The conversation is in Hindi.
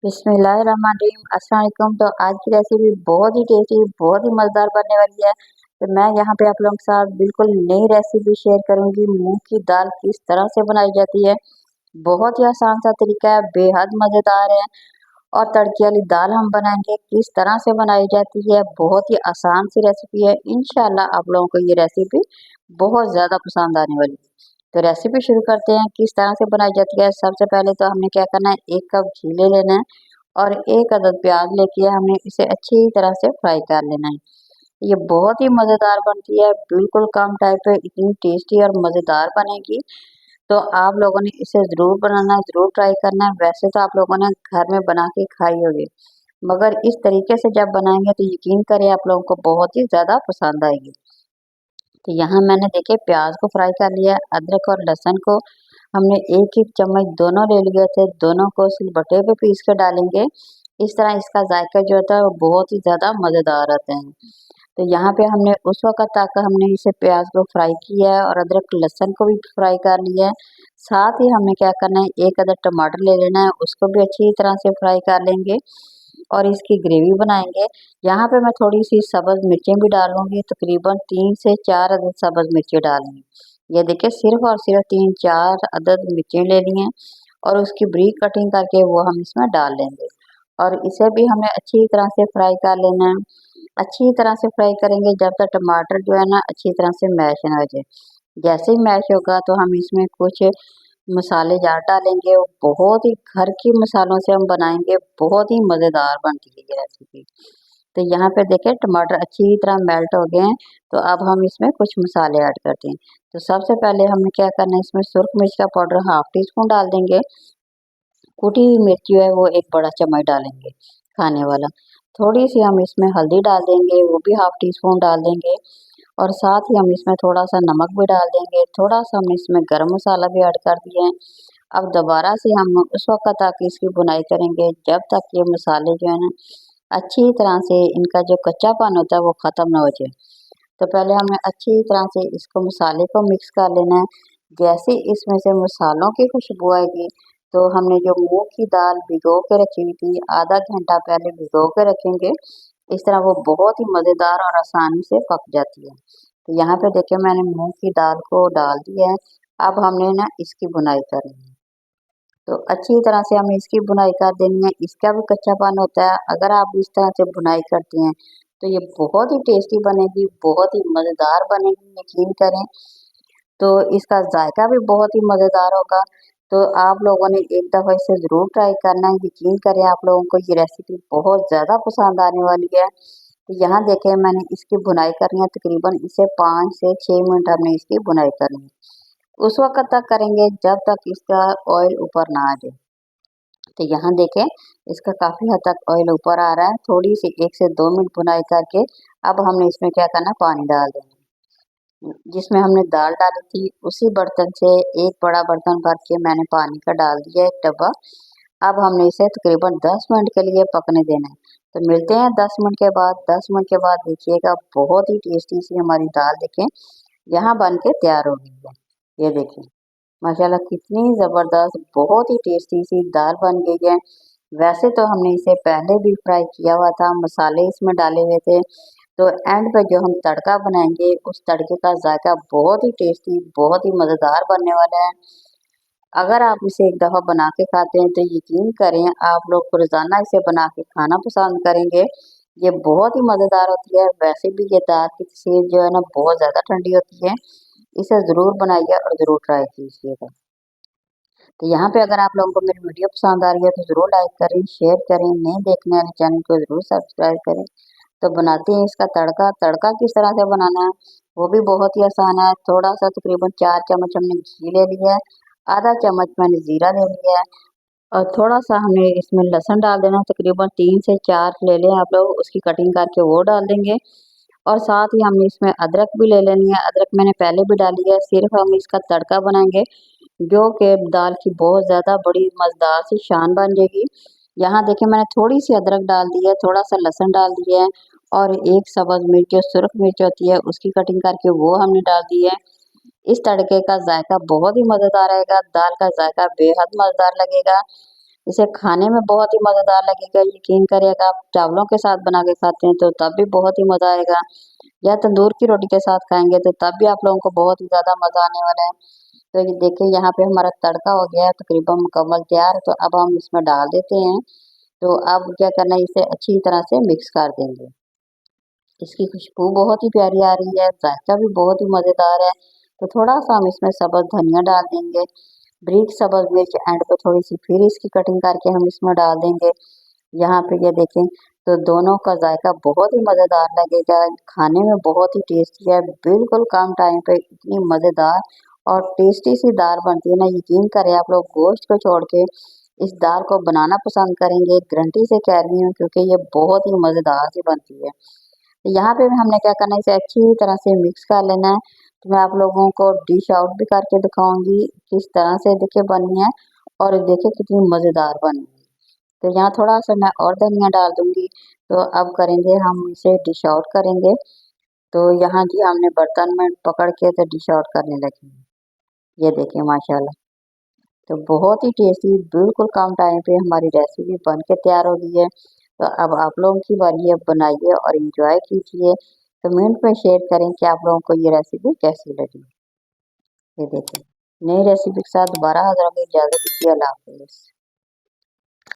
बिस्मिल्लाहिर्रहमानिर्रहीम। अस्सलाम वालेकुम। तो आज की रेसिपी बहुत ही टेस्टी, बहुत ही मज़ेदार बनने वाली है। तो मैं यहाँ पे आप लोगों के साथ बिल्कुल नई रेसिपी शेयर करूँगी। मूंग की दाल किस तरह से बनाई जाती है। बहुत ही आसान सा तरीका है, बेहद मज़ेदार है। और तड़के वाली दाल हम बनाएंगे, किस तरह से बनाई जाती है। बहुत ही आसान सी रेसिपी है। इंशाल्लाह आप लोगों को ये रेसिपी बहुत ज़्यादा पसंद आने वाली है। तो रेसिपी शुरू करते हैं, किस तरह से बनाई जाती है। सबसे पहले तो हमने क्या करना है, 1 कप घी ले लेना है और 1 अदद प्याज लेके हमने इसे अच्छी तरह से फ्राई कर लेना है। ये बहुत ही मज़ेदार बनती है, बिल्कुल कम टाइम पे इतनी टेस्टी और मज़ेदार बनेगी। तो आप लोगों ने इसे ज़रूर बनाना है, ज़रूर ट्राई करना है। वैसे तो आप लोगों ने घर में बना के खाई होगी, मगर इस तरीके से जब बनाएंगे तो यकीन करें आप लोगों को बहुत ही ज़्यादा पसंद आएगी। तो यहाँ मैंने देखिए प्याज को फ्राई कर लिया, अदरक और लहसुन को हमने 1-1 चम्मच दोनों ले लिए थे, दोनों को सिलबट्टे पे पीस के डालेंगे। इस तरह इसका जायका जो होता है वो बहुत ही ज़्यादा मज़ेदार आता है। तो यहाँ पे हमने उस वक़्त तक हमने इसे प्याज को फ्राई किया है और अदरक लहसुन को भी फ्राई कर लिया है। साथ ही हमें क्या करना है, 1 अदद टमाटर ले लेना है, उसको भी अच्छी तरह से फ्राई कर लेंगे और इसकी ग्रेवी बनाएंगे। यहाँ पे मैं थोड़ी-सी सब्ज़ मिर्चें भी डालूँगी, तकरीबन 3 से 4 अदद सब्ज़ मिर्चें डालूँगी। ये देखिए सिर्फ़ और सिर्फ़ 3-4 अदद मिर्चें ले ली हैं और उसकी बारीक कटिंग करके वो हम इसमें डाल लेंगे और इसे भी हमें अच्छी तरह से फ्राई कर लेना है। अच्छी तरह से फ्राई करेंगे जब तक टमाटर जो है ना अच्छी तरह से मैश ना हो जाए। जैसे ही मैश होगा तो हम इसमें कुछ मसाले जार डालेंगे। बहुत ही घर के मसालों से हम बनाएंगे, बहुत ही मज़ेदार बनती है ये रेसिपी। तो यहाँ पे देखिए टमाटर अच्छी तरह मेल्ट हो गए हैं, तो अब हम इसमें कुछ मसाले ऐड करते हैं। तो सबसे पहले हमें क्या करना है, इसमें सुरख मिर्च का पाउडर हाफ टी स्पून डाल देंगे। कुटी हुई मिर्च जो है वो 1 बड़ा चम्मच डालेंगे खाने वाला। थोड़ी सी हम इसमें हल्दी डाल देंगे, वो भी हाफ टी स्पून डाल देंगे और साथ ही हम इसमें थोड़ा सा नमक भी डाल देंगे। थोड़ा सा हम इसमें गरम मसाला भी ऐड कर दिए हैं। अब दोबारा से हम उस वक़्त तक इसकी भुनाई करेंगे जब तक ये मसाले जो है ना अच्छी तरह से इनका जो कच्चापन होता है वो ख़त्म ना हो जाए। तो पहले हमें अच्छी तरह से इसको मसाले को मिक्स कर लेना है। जैसे इसमें से मसालों की खुशबू आएगी तो हमने जो मूँग की दाल भिगो के रखी हुई थी, आधा घंटा पहले भिगो के रखेंगे। इस तरह वो बहुत ही मज़ेदार और आसानी से पक जाती है। तो यहाँ पे देखिए मैंने मूँग की दाल को डाल दिया है। अब हमने ना इसकी भुनाई करनी है। तो अच्छी तरह से हमें इसकी भुनाई कर देनी है। इसका भी कच्चापन होता है, अगर आप इस तरह से भुनाई करते हैं तो ये बहुत ही टेस्टी बनेगी, बहुत ही मज़ेदार बनेगी, यकीन करें। तो इसका जायका भी बहुत ही मज़ेदार होगा। तो आप लोगों ने एक दफ़ा इसे ज़रूर ट्राई करना है, यकीन करें आप लोगों को ये रेसिपी बहुत ज़्यादा पसंद आने वाली है। तो यहाँ देखें मैंने इसकी भुनाई करनी है, तकरीबन इसे 5 से 6 मिनट हमने इसकी भुनाई करनी है। उस वक़्त तक करेंगे जब तक इसका ऑयल ऊपर ना आ जाए। तो यहाँ देखें इसका काफ़ी हद तक ऑयल ऊपर आ रहा है। थोड़ी-सी 1 से 2 मिनट भुनाई करके अब हमने इसमें क्या करना है, पानी डाल देना है। जिसमें हमने दाल डाली थी उसी बर्तन से 1 बड़ा बर्तन भर के मैंने पानी का डाल दिया 1 डब्बा। अब हमने इसे तकरीबन 10 मिनट के लिए पकने देना है। तो मिलते हैं 10 मिनट के बाद। 10 मिनट के बाद देखिएगा बहुत ही टेस्टी सी हमारी दाल देखें यहाँ बन के तैयार हो गई है। ये देखिए माशाल्लाह कितनी ज़बरदस्त बहुत ही टेस्टी सी दाल बन गई है। वैसे तो हमने इसे पहले भी फ्राई किया हुआ था, मसाले इसमें डाले हुए थे। तो एंड पे जो हम तड़का बनाएँगे उस तड़के का ज़ायका बहुत ही टेस्टी, बहुत ही मज़ेदार बनने वाला है। अगर आप इसे एक दफ़ा बना के खाते हैं तो यकीन करें आप लोग रोज़ाना इसे बना के खाना पसंद करेंगे। ये बहुत ही मज़ेदार होती है। वैसे भी ये दाल की तसीर जो है ना बहुत ज़्यादा ठंडी होती है। इसे ज़रूर बनाइए और ज़रूर ट्राई कीजिएगा। तो यहाँ पे अगर आप लोगों को मेरी वीडियो पसंद आ रही है तो ज़रूर लाइक करें, शेयर करें, नए देखने वाले चैनल को ज़रूर सब्सक्राइब करें। तो बनाते हैं इसका तड़का। तड़का किस तरह से बनाना है वो भी बहुत ही आसान है। थोड़ा-सा तकरीबन 4 चम्मच हमने घी ले लिया है, आधा चम्मच मैंने ज़ीरा ले लिया है और थोड़ा-सा हमने इसमें लहसुन डाल देना है, तकरीबन 3 से 4 ले लें आप लोग, उसकी कटिंग करके वो डाल देंगे और साथ ही हमने इसमें अदरक भी ले लेनी है। अदरक मैंने पहले भी डाली है, सिर्फ़ हम इसका तड़का बनाएँगे जो कि दाल की बहुत ज़्यादा बड़ी मज़ेदार सी शान बन जाएगी। यहाँ देखिए मैंने थोड़ी-सी अदरक डाल दी है, थोड़ा-सा लहसुन डाल दिया है और 1 सब्ज़ मिर्च जो सुरख मिर्च होती है उसकी कटिंग करके वो हमने डाल दी है। इस तड़के का ज़ायका बहुत ही मज़ेदार आएगा, दाल का ज़ायका बेहद मज़ेदार लगेगा। इसे खाने में बहुत ही मज़ेदार लगेगा, यकीन करिए अगर आप चावलों के साथ बना के खाते हैं तो तब भी बहुत ही मज़ा आएगा, या तंदूर की रोटी के साथ खाएँगे तो तब भी आप लोगों को बहुत ही ज़्यादा मज़ा आने वाला है। तो ये देखिए यहाँ पे हमारा तड़का हो गया है तकरीबन मुकम्मल तैयार, तो अब हम इसमें डाल देते हैं। तो अब क्या करना है, इसे अच्छी तरह से मिक्स कर देंगे। इसकी खुशबू बहुत ही प्यारी आ रही है, जायका भी बहुत ही मज़ेदार है। तो थोड़ा-सा हम इसमें सब्ज़ धनिया डाल देंगे, बारीक सब्ज़ मिर्च एंड पे थोड़ी-सी फिर इसकी कटिंग करके हम इसमें डाल देंगे। यहाँ पे ये देखें तो दोनों का जायका बहुत ही मज़ेदार लगेगा, खाने में बहुत ही टेस्टी है, बिल्कुल कम टाइम पे इतनी मज़ेदार और टेस्टी सी दाल बनती है ना, यकीन करें आप लोग गोश्त को छोड़ के इस दाल को बनाना पसंद करेंगे, गारंटी से कह रही हूँ क्योंकि ये बहुत ही मज़ेदार सी बनती है। तो यहाँ पे भी हमने क्या करना है, इसे अच्छी तरह से मिक्स कर लेना है। तो मैं आप लोगों को डिश आउट भी करके दिखाऊँगी किस तरह से देखिए बनी है और देखिए कितनी मज़ेदार बनी है। तो यहाँ थोड़ा-सा मैं और धनिया डाल दूँगी, तो अब करेंगे हम इसे डिश आउट करेंगे। तो यहाँ जी हमने बर्तन में पकड़ के तो डिश आउट करने लगे हैं। ये देखिए माशाल्लाह, तो बहुत ही टेस्टी बिल्कुल कम टाइम पे हमारी रेसिपी बन के तैयार हो गई है। तो अब आप लोगों की बारी है, बनाइए और एन्जॉय कीजिए। कमेंट में शेयर करें कि आप लोगों को ये रेसिपी कैसी लगी। ये देखिए, नई रेसिपी के साथ दोबारा हाज़िर होंगे, इजाज़त दीजिए, अल्लाह हाफ़िज़।